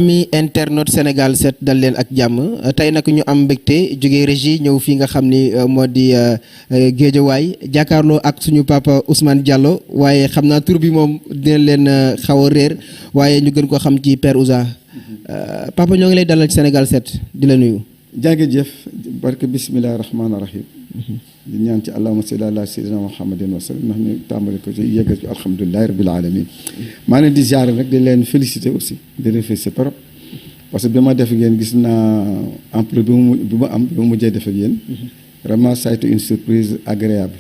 mi internaute Sénégal 7 dal leen ak jàmm tey nag ñu am mbégte jógee régie ñëw fii nga xam ni moo di Géejawaay jàkkaarloo ak suñu papa Ousmane Diallo waaye xam naa tur bi moom dina leen xaw a réer waaye ñu gën ko xam ci Père Ouza papa ñoo ngi lay dalal ci Sénégal 7 di la nuyu. jërëjëf barke bisimilah rahmaani rahim. di ñaan ci allahumma salli ala sayyidina muhammadin wa sallam ndax ñu tàmbali ko ci yeggal ci alhamdulilahi rabbil alamin maa leen di ziare rek di leen féliciter aussi di leen féliciter trop parce que bi ma def ak yéen gis naa ampleur bi ma am bi ma mujjee def ak yéen vraiment ça a été une surprise agréable.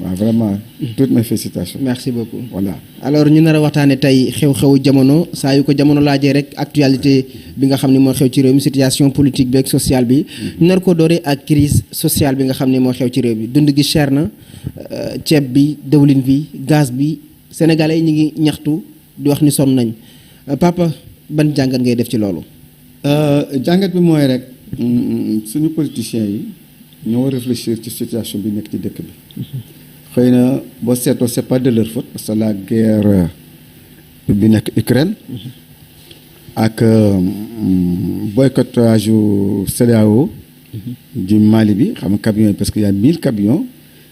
waaw vraiment toutes mes félicitations. merci beaucoup. voilà alors ñu nar a waxtaanee tey xew-xewu jamono saa yu ko jamono laajee rek actualité bi nga xam ne moo xew ci réew mi situation politique bi ak sociale bi. ñu nar ko dooree ak crise sociale bi nga xam ne moo xew ci réew mi dund gi cher na ceeb bi dëwlin bi gaz bi sénégalais yi ñu ngi ñaxtu di wax ni sonn nañ papa ban jàngat ngay def ci loolu. jàngat bi mooy rek suñu politiciens yi. ñoo réfléchir ci situation bi nekk ci dëkk bi xëy na boo seetoo c'est pas de leur faute parce que la guerre bi nekk Ukraine ak boycottage yu CEDEAO du Mali bi xam nga camions yi parce que y a 1000 camions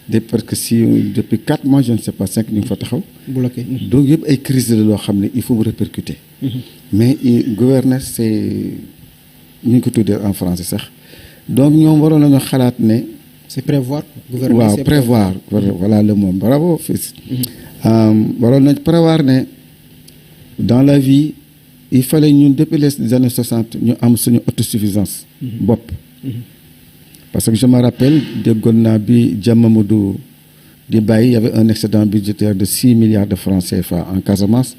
depuis 4 mois je ne sais pas 5 ñu ngi fa taxaw bloqué donc yëpp ay crise la loo xam ne il faut mu répercuter mais gouverner c'est ñu ngi ko tuddee en français sax donc ñoom waroon nañu xalaat ne. c'est prévoir. gouverner waaw prévoir voilà le mot bravo fils. waroon nañu prévoir ne dans la vie il fallait ñun depuis les années 60 ñu am suñu autosuffisance. bopp. parce que je me rappelle déggoon naa bi Mamadou di bàyyi y avait un excédent budgétaire de 6 milliards de francs CFA en Casamance.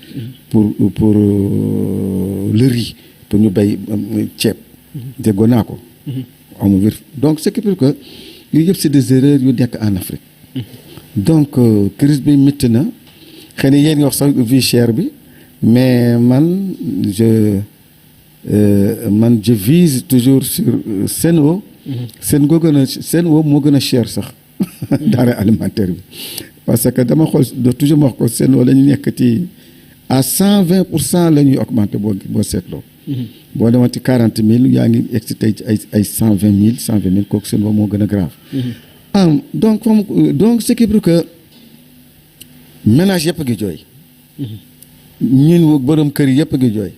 pour le riz pour ñu béy ceeb. déggoon naa ko. amul wér donc ce qui veut que yooyu yëpp c'est des erreurs yu nekk en Afrique donc crise bi métti na xëy na yéen nga wax sax vie chère bi mais man je vise toujours sur Sen'Eau. Sen'Eau moo gën a cher sax denrée alimentaire bi parce que dama xool toujours ma wax ko Sen'Eau la ñu nekk ci à 120% la ñuy augmenter boo seetloo. boo demoon ci 40 000 yaa ngi egg si tey ci ay 120 000 kooku seen moo gën a grave. donc ce qui veut que ménage yëpp a ngi jooy. ñun borom kër yi yëpp a ngi jooy.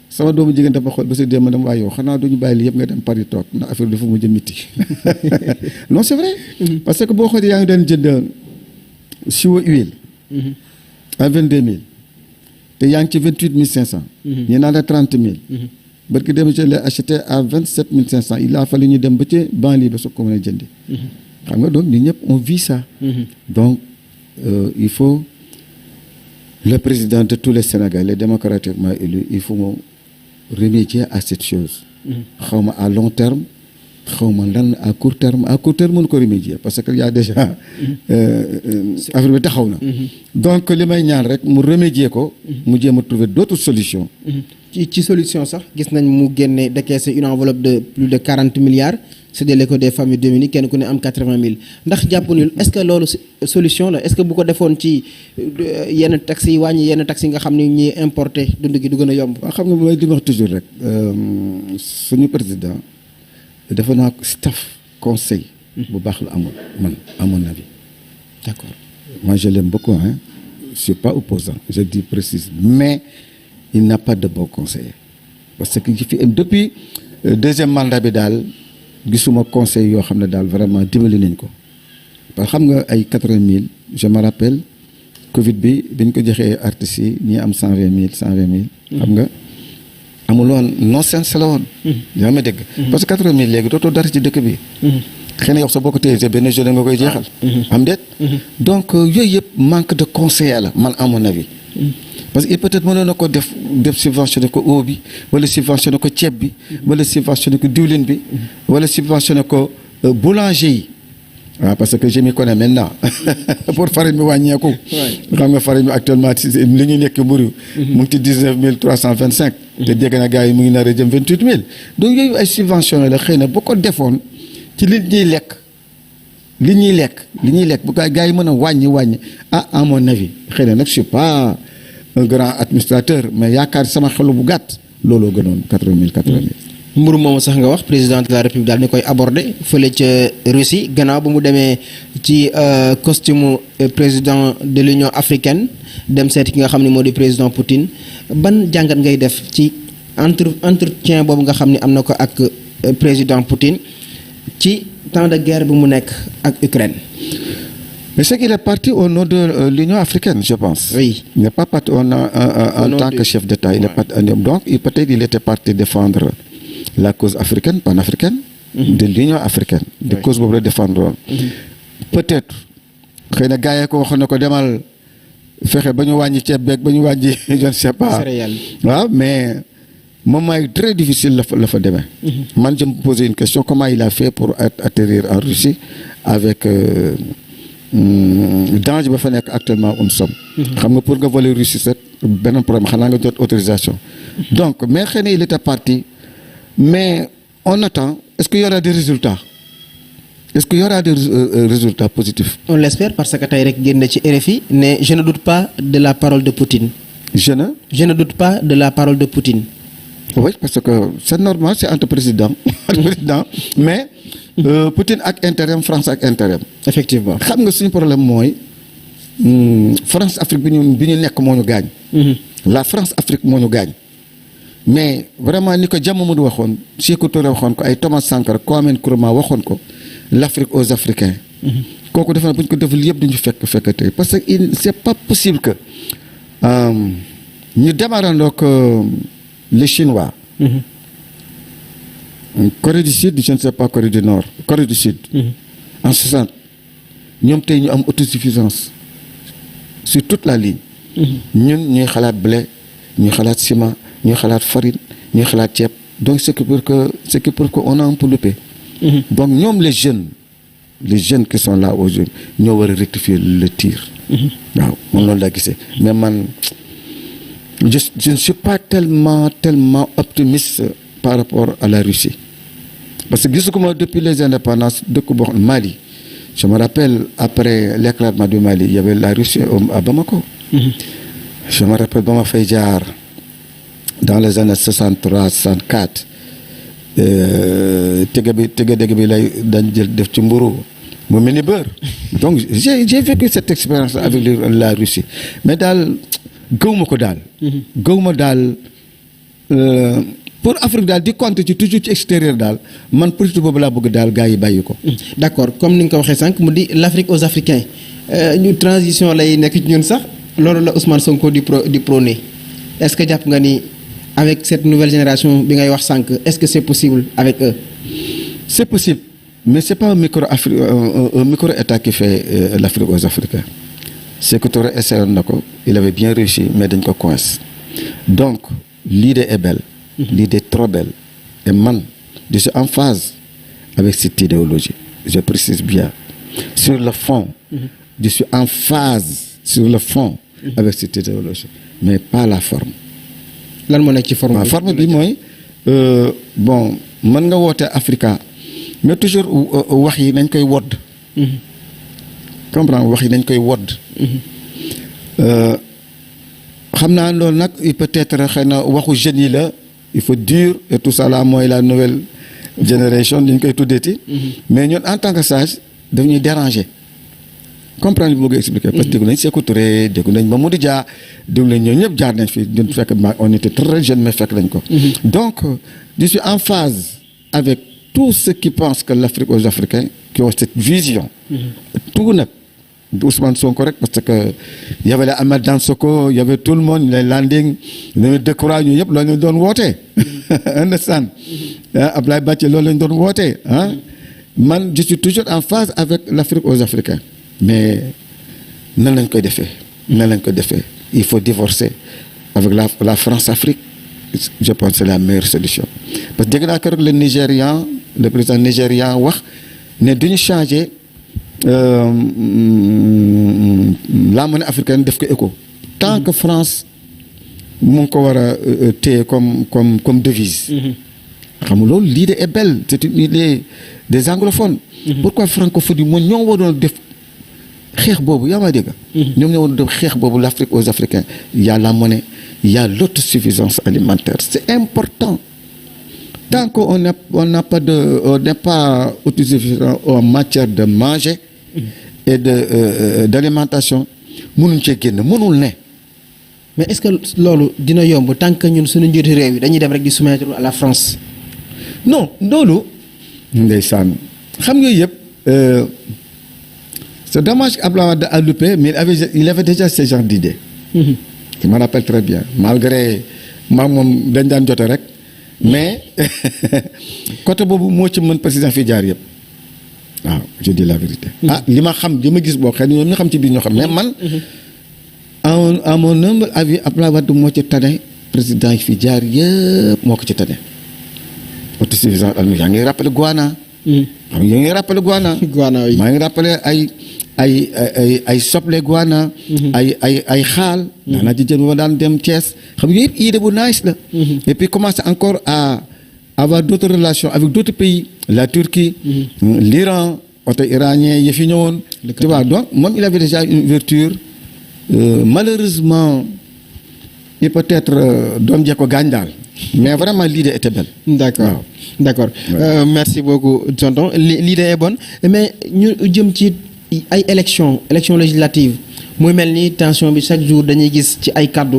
sama doomu jigéen dafa xool ba si démb dama waa yow xanaa duñu bàyyi li yëpp nga dem Paris toog ndax affaire dafa mujj miti non c'est vrai. parce que boo xoolee yaa ngi doon jënd siwo huile. à 22 000. te yaa ngi ci 28 500. ñu naan la 30 000. barki dem je l'ai acheté à 27 500 il a fallu ñu dem ba ci banlieue ba soog ko mën a jëndi. xam nga donc ñun ñëpp on vit ça. donc il faut le président de tous les Sénégalais démocratiquement élu il faut mu remédier à cette chose. xaw ma à long terme. xaw ma lan à court terme mënu ko remédier parce que y a déjà affaire bi taxaw na. donc li may ñaan rek mu remédier ko. mu jéem a trouver d'autres solutions. ci solution sax gis nañ mu génne décaissé une enveloppe de plus de 40 milliards séddale ko des familles démunies kenn ku ne am 80 000 ndax jàpp ni est-ce que loolu solution la est-ce que bu ko defoon ci yenn taxes yi wàññi yenn taxes yi nga xam ne ñuy importé dund gi du gën a yomb. waaw xam nga mooy li ma wax toujours rek suñu président. dafa naa staff conseil bu baax la amoon man à mon avis. d'accord moi je l'aime beaucoup hein je suis pas opposant je dis précise mais il n'a pas de bon conseiller parce que fi depuis deuxième mandat bi daal gisuma conseil yoo xam ne daal vraiment dimbali nañ ko parce que xam nga ay 80 000 je me rappelle Covid bi ñu ko joxee artistes yi ñi am 120 000 xam nga amuloon non sens la woon. yaa ma dégg. parce que 80 000 léegi dootoo dara ci dëkk bi. xëy na yow sa bokk téye benn journée nga koy jeexal. am déet. donc yooyu yëpp manque de conseiller la man à mon avis. parce que peut-être mënoon na ko def subventionné ko eau bi wala subventionné ko ceeb bi wala subventionné ko diwlin bi wala subventionné ko boulanger yi. waaw parce que je m'y connais maintenant pour farine bi wàññeeku. xam nga farine bi actuellement li ñuy nekk mburu mu ngi ci 19 325. te dégg na gars yi mu ngi nar a jëm 28 000. donc yooyu ay subvention la xëy na boo ko defoon ci li ñuy lekk bu gars yi mën a wàññi à mon avis xëy na nag je suis pas un grand administrateur mais yaakaar sama xelu bu gàtt looloo gënoon 80 000. mburu moomu sax nga wax président de la république daal ni koy aborder fële ca Russie gannaaw ba mu demee ci costume président de l'Union africaine dem seeti ki nga xam ne moo di président Poutine ban jàngat ngay def ci entretien boobu nga xam ne am na ko ak président Poutine ci temps de guerre bi mu nekk ak Ukraine. Mais c'est qu'il est parti au nom de l'Union africaine, je pense. Oui. Il n'est pas parti en tant que chef d'État. Il est parti, donc, peut-être il était parti défendre la cause africaine, panafricaine, de l'Union africaine. De cause pour le défendre. Peut-être. Xëy na gars yi ko waxoon na ko demal fexe ba ñu wàññi ceeb beeg ba ñu wàññi je ne sais pas. waaw mais moment yi très difficile la fa demee. Man je me posais une question, comment il a fait pour atterrir en Russie avec danger ba fa nekk actuellement sommes. xam nga pour nga voler Russie c'est benn problème xanaa nga jot autorisation. Donc mais xëy na il était parti mais on attend. Est-ce qu'il y aura des résultats? Est-ce qu'il y aura des résultats positifs? On l'espère parce que tey rek génn ci RFI ne je ne doute pas de la parole de Poutine. Je ne doute pas de la parole de Poutine. Oui, parce que c'est normal, c'est entre président. Mais Poutine ak intérim, France ak intérim. Effectivement. Xam nga suñu problème mooy France Afrique bi ñu nekk moo ñu gaañ. La France Afrique moo ñu gaañ. Mais vraiment ni ko Mamadou waxoon Sékou Touré waxoon ko ay Thomas Sankara Kwame Nkrumah waxoon ko l'Afrique aux Africains. kooku defe naa bu ñu ko defal yëpp duñu fekk tey parce que c'est pas possible que ñu démarrandoo que les Chinois. Corée du Sud je ne sais pas Corée du Nord Corée du Sud. en 60 ñoom tey ñu am autosuffisance sur toute la ligne. ñun ñuy xalaat blé ñuy xalaat ciment ñuy xalaat farine ñuy xalaat ceeb donc c'est que pour que on a un peu loupé. Donc ñoom les jeunes qui sont là aujourd'hui ñoo war a rectifier le tir. waaw man loolu laa gisee mais man je ne suis pas tellement optimiste par rapport à la Russie parce que gisuma depuis les indépendances dëkk boo xam Mali je me rappelle après l'éclatement du Mali il y avait la Russie à Bamako. Je me rappelle ba ma fay jaar dans les années 63 64 tege bi lay dañ jël def ci mburu mu mel ni beurre. Donc j'ai vécu cette expérience avec la Russie mais daal gëwuma ko daal. gëwuma daal pour Afrique daal di compter ci toujours ci extérieur daal man politique boobu laa bëgg daal gars yi bàyyi ko. D'accord comme ni nga ko waxee sànq mu di l'Afrique aux Africains ñu transition lay nekk ci ñun sax loolu la Ousmane Sonko di prôné est-ce que jàpp nga ni avec cette nouvelle génération bi ngay wax sànq est-ce que c'est possible avec eux? C'est possible mais c'est pas un micro-État qui fait l'Afrique aux Africains. Sékou Touré essayé na ko il avait bien réussi mais dañ ko coince donc l'idée est belle. L'idée est trop belle et man je suis en phase avec cette idéologie je précise bien sur le fond. Je suis en phase sur le fond avec cette idéologie mais pas la forme. lan moo nekk ci forme bi forme bi mooy bon mën nga woote Africa mais toujours wax yi nañ koy wodd. comprendre wax yi nañ koy wodd. xam naa loolu nag peut-être xëy na waxu jeunes yi la il faut dur et tout ça là mooy la nouvelle génération li ñu koy tuddeeti. mais ñun en tant que sage daf ñuy déranger. comprendre li ma bëgg expliquer parce que déggu nañ Sékou Touré déggu nañ Mamadou Dia déggu nañ ñooñu ñëpp jaar nañ fi ñun fekk on était très jeunes mais fekk nañ ko. Donc je suis en phase avec tous ceux qui pensent que l'Afrique aux Africains qui ont cette vision. tout nag Ousmane Sonko rek parce que y avait Ahmed Dansoko y avait tout le monde les Landing les Decroix ñu yëpp loolu lañ doon wootee. understand Ablaye Bathie loolu lañ doon wootee ah man je suis toujours en phase avec l'Afrique aux Africains. Mais nan lañ koy defee il faut divorcer avec la France-Afrique je pense que c'est la meilleure solution parce que dégg naa keroog le président nigérian wax ne duñu changer la monnaie africaine def ko éco tant que France mu ngi ko war a téye comme devise. xam nga loolu l'idée est belle c'est une idée des anglophones. Pourquoi francophonie moom ñoo waroon def xeex boobu yaa ma dégg. ñoom ñoo war a def xeex boobu l'Afrique aux Africains. Il y a la monnaie, il y a l'autosuffisance alimentaire. C'est important. Tant qu'on n'a pas on n'est pas autosuffisant en matière de manger et d'alimentation, mënuñ cee génn mënul ne. mais est-ce que loolu dina yomb tant que ñun suñu njiitu réew yi dañuy dem rek di soumettre à la France. Non loolu. ndeysaan xam nga yëpp. C'est dommage qu'Abdoulaye Wade a loupé, mais il avait déjà ce genre d'idée. Je me rappelle très bien. Malgré moom dañ daan jote rek. mais côté boobu moo ci mën président fii jaar yëpp. waaw je dis la vérité. li ma xam li ma gis boo xëy na ñoom ñu xam ci biir ñoo xam mais man. à mon humble avis Abdoulaye Wade moo ci tane président yi fi jaar yëpp moo ko ci tane. autosuffisance alimentaire yaa ngi rappelé Guana. xam nga yaa ngi rappelé Guana. Guana yi maa ngi rappelé ay soble Guana. ay xaal. daanaa ci jën ba daan dem Thiès xam nga yëpp idée bu nice la. et puis commencer encore à avoir d'autres relations avec d'autres pays la Turquie. l'Iran oto iranien yi fi ñëwoon. tu vois donc moom il avait déjà une ouverture. Malheureusement il peut être doom jee ko gaañ daal mais vraiment l'idée était belle. D'accord d'accord merci beaucoup tonton l'idée est bonne mais ñu jëm ci ay élection législative muy mel ni tension bi chaque jour dañuy gis ci ay kaddu